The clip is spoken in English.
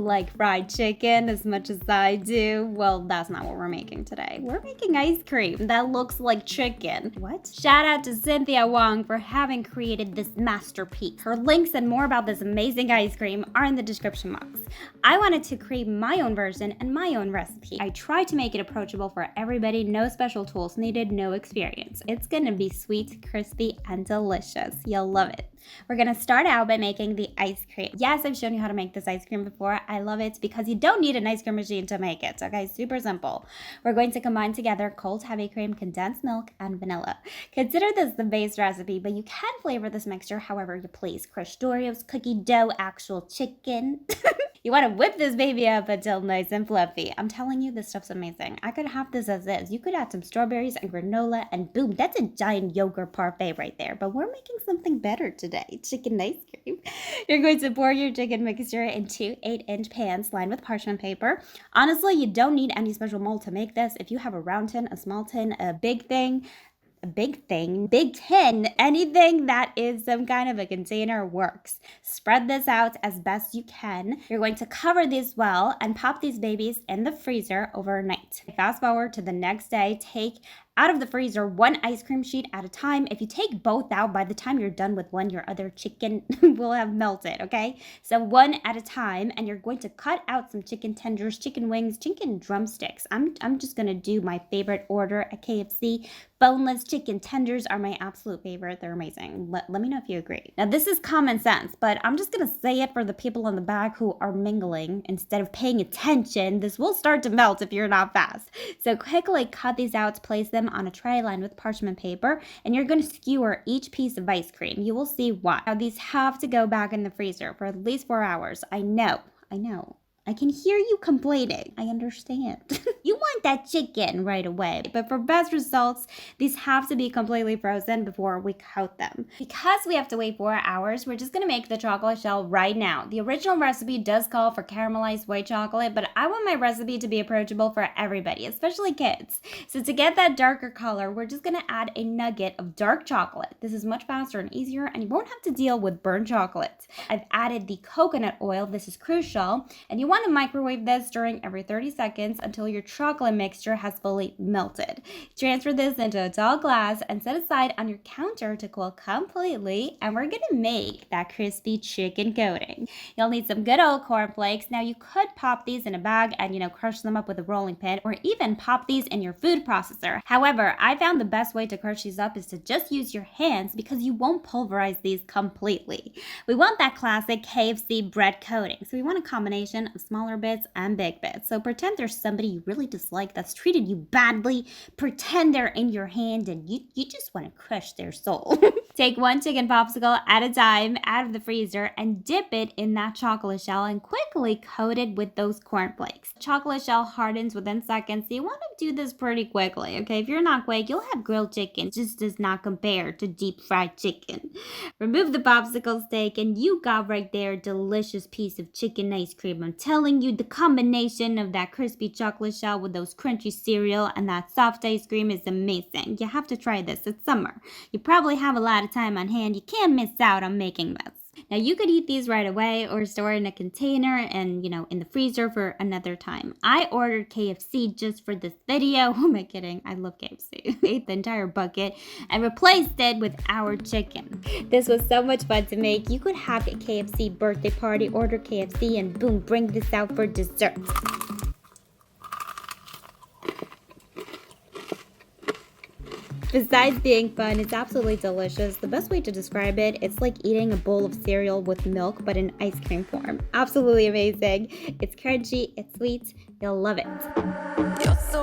like fried chicken as much as I do, well, that's not what we're making today. We're making ice cream that looks like chicken. What? Shout out to Cynthia Wong for having created this masterpiece. Her links and more about this amazing ice cream are in the description box. I wanted to create my own version and my own recipe. I tried to make it approachable for everybody, no special tools needed, no experience. It's gonna be sweet, crispy, and delicious. You'll love it. We're gonna start out by making the ice cream. Yes, I've shown you how to make this ice cream before. I love it because you don't need an ice cream machine to make it, okay? Super simple. We're going to combine together cold heavy cream, condensed milk, and vanilla. Consider this the base recipe, but you can flavor this mixture however you please. Crushed Oreos, cookie dough, actual chicken. You want to whip this baby up until nice and fluffy. I'm telling you, this stuff's amazing. I could have this as is. You could add some strawberries and granola, and boom, that's a giant yogurt parfait right there. But we're making something better today, chicken ice cream. You're going to pour your chicken mixture into 8-inch pans lined with parchment paper. Honestly, you don't need any special mold to make this. If you have a round tin, a small tin, a big tin, anything that is some kind of a container works. Spread this out as best you can. You're going to cover these well and pop these babies in the freezer overnight. Fast forward to the next day, take out of the freezer one ice cream sheet at a time. If you take both out, by the time you're done with one, your other chicken will have melted, okay? So one at a time, and you're going to cut out some chicken tenders, chicken wings, chicken drumsticks. I'm just gonna do my favorite order at KFC. Boneless chicken tenders are my absolute favorite. They're amazing. Let me know if you agree. Now, this is common sense, but I'm just gonna say it for the people in the back who are mingling. Instead of paying attention, this will start to melt if you're not fast. So quickly cut these out, place them on a tray lined with parchment paper, and you're going to skewer each piece of ice cream. You will see why. Now, these have to go back in the freezer for at least 4 hours. I know. I can hear you complaining. I understand. You want that chicken right away. But for best results, these have to be completely frozen before we coat them. Because we have to wait 4 hours, we're just gonna make the chocolate shell right now. The original recipe does call for caramelized white chocolate, but I want my recipe to be approachable for everybody, especially kids. So to get that darker color, we're just gonna add a nugget of dark chocolate. This is much faster and easier, and you won't have to deal with burnt chocolate. I've added the coconut oil. This is crucial, and you want to microwave this stirring every 30 seconds until your chocolate mixture has fully melted. Transfer this into a tall glass and set aside on your counter to cool completely, and we're gonna make that crispy chicken coating. You'll need some good old cornflakes. Now, you could pop these in a bag and crush them up with a rolling pin, or even pop these in your food processor. However, I found the best way to crush these up is to just use your hands, because you won't pulverize these completely. We want that classic KFC bread coating, so we want a combination of smaller bits and big bits. So pretend there's somebody you really dislike that's treated you badly. Pretend they're in your hand and you just want to crush their soul. Take one chicken popsicle at a time out of the freezer and dip it in that chocolate shell and quickly coat it with those cornflakes. Chocolate shell hardens within seconds, so you want to do this pretty quickly, okay? If you're not quick, you'll have grilled chicken. It just does not compare to deep fried chicken. Remove the popsicle stick and you got right there a delicious piece of chicken ice cream. I'm telling you, the combination of that crispy chocolate shell with those crunchy cereal and that soft ice cream is amazing. You have to try this. It's summer. You probably have a lot of time on hand. You can't miss out on making this. Now, you could eat these right away or store in a container and, in the freezer for another time. I ordered KFC just for this video. Who am I kidding? I love KFC. Ate the entire bucket and replaced it with our chicken. This was so much fun to make. You could have a KFC birthday party, order KFC, and boom, bring this out for dessert. Besides being fun, it's absolutely delicious. The best way to describe it, it's like eating a bowl of cereal with milk, but in ice cream form. Absolutely amazing. It's crunchy, it's sweet, you'll love it. You're so